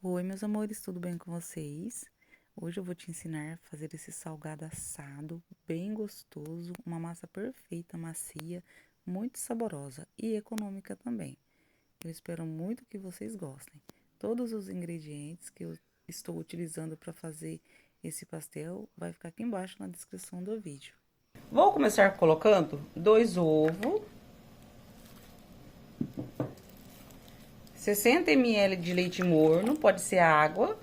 Oi, meus amores, tudo bem com vocês? Hoje eu vou te ensinar a fazer esse salgado assado, bem gostoso, uma massa perfeita, macia, muito saborosa e econômica também. Eu espero muito que vocês gostem. Todos os ingredientes que eu estou utilizando para fazer esse pastel vai ficar aqui embaixo na descrição do vídeo. Vou começar colocando 2 ovos, 60 ml de leite morno, pode ser água,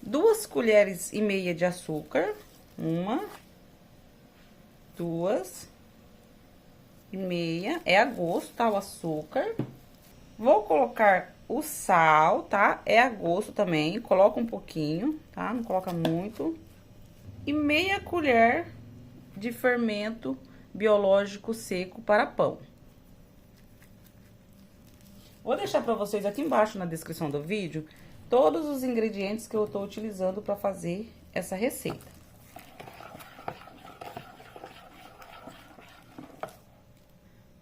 2 colheres e meia de açúcar, 1, 2 e meia, é a gosto, tá, o açúcar. Vou colocar o sal, tá, é a gosto também, coloca um pouquinho, tá, não coloca muito. E meia colher de fermento biológico seco para pão. Vou deixar para vocês aqui embaixo na descrição do vídeo todos os ingredientes que eu estou utilizando para fazer essa receita.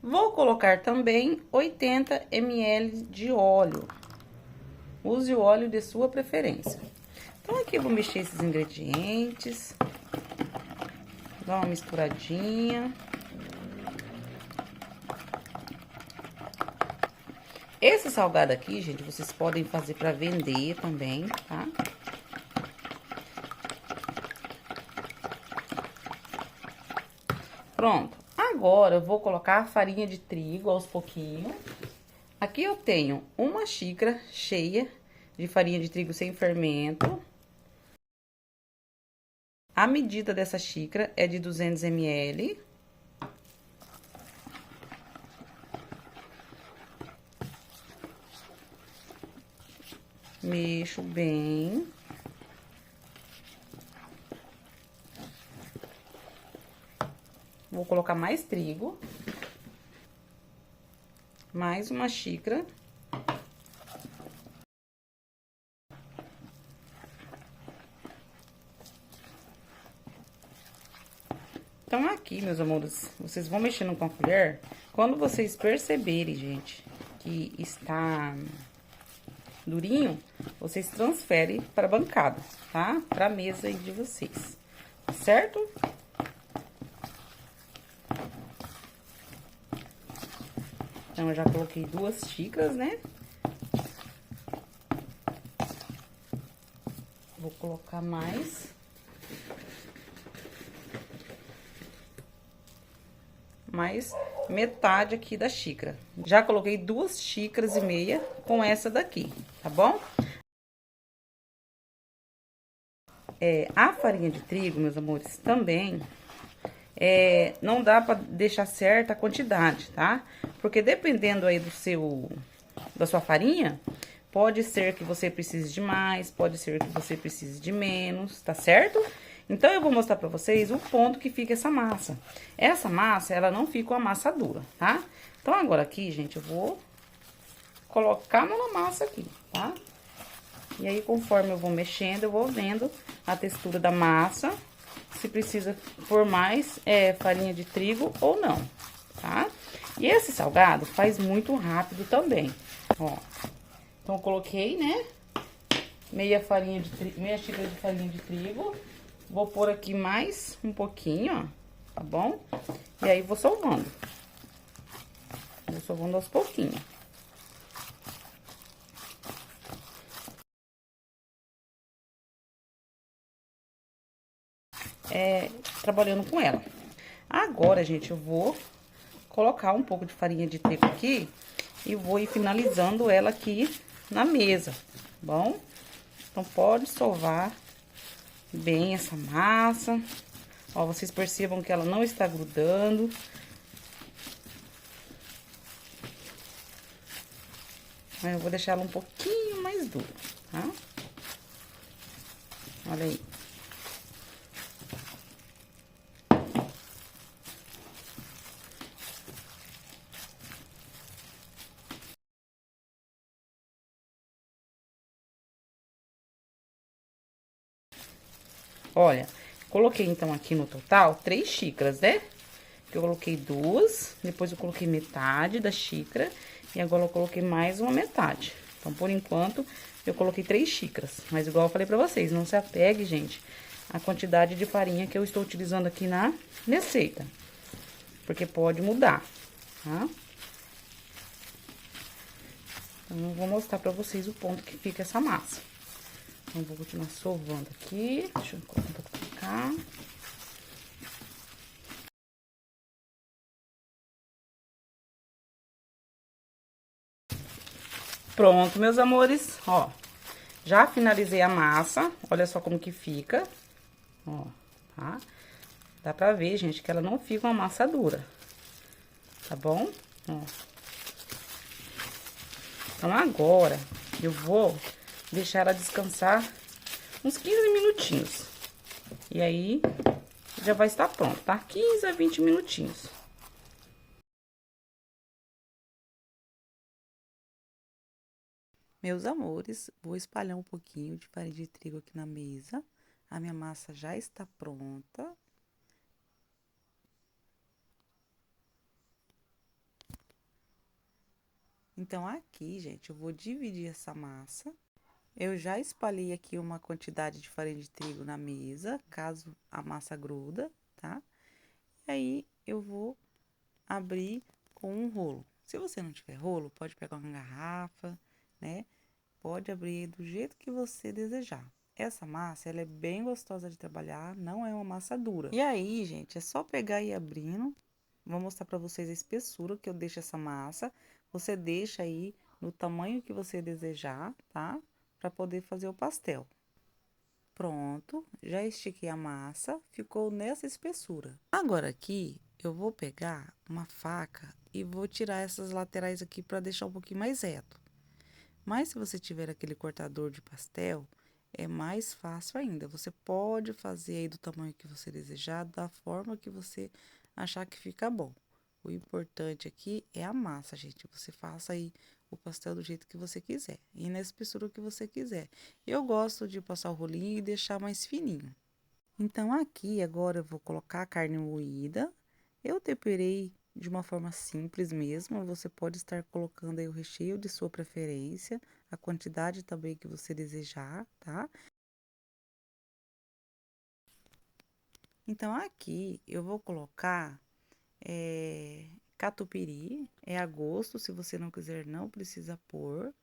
Vou colocar também 80 ml de óleo. Use o óleo de sua preferência. Então, aqui eu vou mexer esses ingredientes. Dar uma misturadinha. Esse salgado aqui, gente, vocês podem fazer para vender também, tá? Pronto. Agora, eu vou colocar a farinha de trigo aos pouquinhos. Aqui eu tenho uma xícara cheia de farinha de trigo sem fermento. A medida dessa xícara é de 200 ml. Mexo bem. Vou colocar mais trigo. Mais uma xícara. Então, aqui, meus amores, vocês vão mexendo com a colher. Quando vocês perceberem, gente, que está durinho, vocês transferem para a bancada, tá? Para a mesa aí de vocês, certo? Então, eu já coloquei 2 xícaras, né? Vou colocar mais metade aqui da xícara. Já coloquei 2,5 xícaras com essa daqui, tá bom? A farinha de trigo, meus amores, também não dá pra deixar certa a quantidade, tá? Porque dependendo aí da sua farinha, pode ser que você precise de mais, pode ser que você precise de menos, tá certo? Então, eu vou mostrar pra vocês o ponto que fica essa massa. Essa massa, ela não fica uma massa dura, tá? Então, agora aqui, gente, eu vou colocar a mão na massa aqui, tá? E aí, conforme eu vou mexendo, eu vou vendo a textura da massa, se precisa pôr mais farinha de trigo ou não, tá? E esse salgado faz muito rápido também, ó. Então, eu coloquei, né, meia xícara de farinha de trigo. Vou pôr aqui mais um pouquinho, ó, tá bom? E aí, vou sovando. Vou sovando aos pouquinhos. Trabalhando com ela. Agora, gente, eu vou colocar um pouco de farinha de trigo aqui e vou ir finalizando ela aqui na mesa, tá bom? Então, pode sovar bem essa massa. Ó, vocês percebam que ela não está grudando. Aí, eu vou deixar ela um pouquinho mais dura, tá? Olha aí. Olha, coloquei então aqui no total 3 xícaras, né? Eu coloquei 2, depois eu coloquei metade da xícara e agora eu coloquei mais uma metade, Então, por enquanto, eu coloquei 3 xícaras. Mas igual eu falei pra vocês, não se apegue, gente, à quantidade de farinha que eu estou utilizando aqui na receita. Porque pode mudar, tá? Então, eu vou mostrar pra vocês o ponto que fica essa massa. Então, vou continuar sovando aqui. Deixa eu colocar um pouco pra cá. Pronto, meus amores, ó. Já finalizei a massa, olha só como que fica, ó, tá? Dá pra ver, gente, que ela não fica uma massa dura, tá bom? Ó. Então, agora, eu vou deixar ela descansar uns 15 minutinhos. E aí, já vai estar pronto, tá? 15 a 20 minutinhos. Meus amores, vou espalhar um pouquinho de farinha de trigo aqui na mesa. A minha massa já está pronta. Então, aqui, gente, eu vou dividir essa massa. Eu já espalhei aqui uma quantidade de farinha de trigo na mesa, caso a massa gruda, tá? E aí, eu vou abrir com um rolo. Se você não tiver rolo, pode pegar uma garrafa, né? Pode abrir do jeito que você desejar. Essa massa, ela é bem gostosa de trabalhar, não é uma massa dura. E aí, gente, é só pegar e ir abrindo. Vou mostrar pra vocês a espessura que eu deixo essa massa. Você deixa aí no tamanho que você desejar, tá? Pra poder fazer o pastel. Pronto, já estiquei a massa, ficou nessa espessura. Agora aqui, eu vou pegar uma faca e vou tirar essas laterais aqui pra deixar um pouquinho mais reto. Mas se você tiver aquele cortador de pastel, é mais fácil ainda. Você pode fazer aí do tamanho que você desejar, da forma que você achar que fica bom. O importante aqui é a massa, gente. Você faça aí o pastel do jeito que você quiser e na espessura que você quiser. Eu gosto de passar o rolinho e deixar mais fininho. Então, aqui agora eu vou colocar a carne moída. Eu temperei de uma forma simples mesmo. Você pode estar colocando aí o recheio de sua preferência, a quantidade também que você desejar, tá? Então, aqui eu vou colocar catupiry, é a gosto. Se você não quiser, não precisa pôr,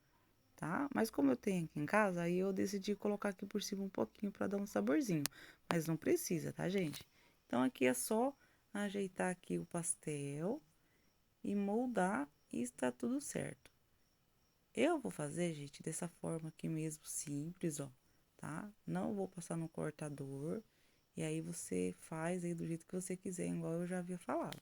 tá? Mas como eu tenho aqui em casa, aí eu decidi colocar aqui por cima um pouquinho para dar um saborzinho. Mas não precisa, tá, gente? Então, aqui é só ajeitar aqui o pastel e moldar e está tudo certo. Eu vou fazer, gente, dessa forma aqui mesmo, simples, ó, tá? Não vou passar no cortador. E aí, você faz aí do jeito que você quiser, igual eu já havia falado.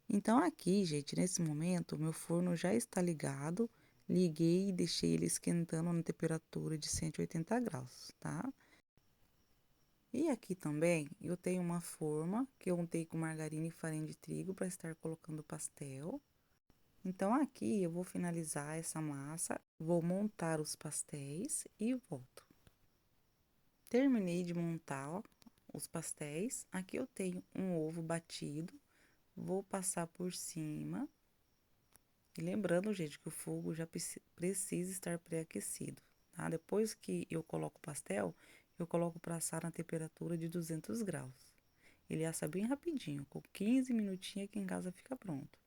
Então, aqui, gente, nesse momento, o meu forno já está ligado. Liguei e deixei ele esquentando na temperatura de 180 graus, tá? E aqui também, eu tenho uma forma que eu untei com margarina e farinha de trigo para estar colocando pastel. Então, aqui eu vou finalizar essa massa, vou montar os pastéis e volto. Terminei de montar, ó, os pastéis. Aqui eu tenho um ovo batido, vou passar por cima. E lembrando, gente, que o fogo já precisa estar pré-aquecido, tá? Depois que eu coloco o pastel, eu coloco para assar na temperatura de 200 graus. Ele assa bem rapidinho, com 15 minutinhos aqui em casa fica pronto.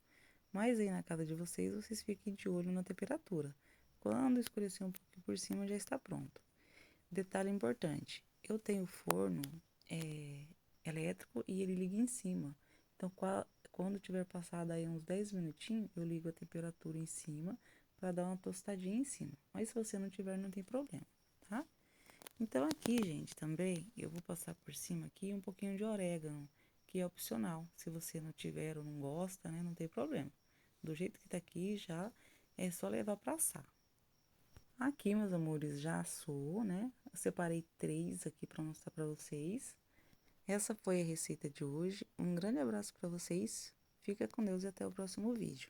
Mas aí na casa de vocês, vocês fiquem de olho na temperatura. Quando escurecer um pouquinho por cima, já está pronto. Detalhe importante, eu tenho forno elétrico e ele liga em cima. Então, quando tiver passado aí uns 10 minutinhos, eu ligo a temperatura em cima para dar uma tostadinha em cima. Mas se você não tiver, não tem problema, tá? Então, aqui, gente, também eu vou passar por cima aqui um pouquinho de orégano, que é opcional. Se você não tiver ou não gosta, né, não tem problema. Do jeito que tá aqui, já é só levar para assar. Aqui, meus amores, já assou, né? Eu separei 3 aqui para mostrar para vocês. Essa foi a receita de hoje. Um grande abraço para vocês. Fica com Deus e até o próximo vídeo.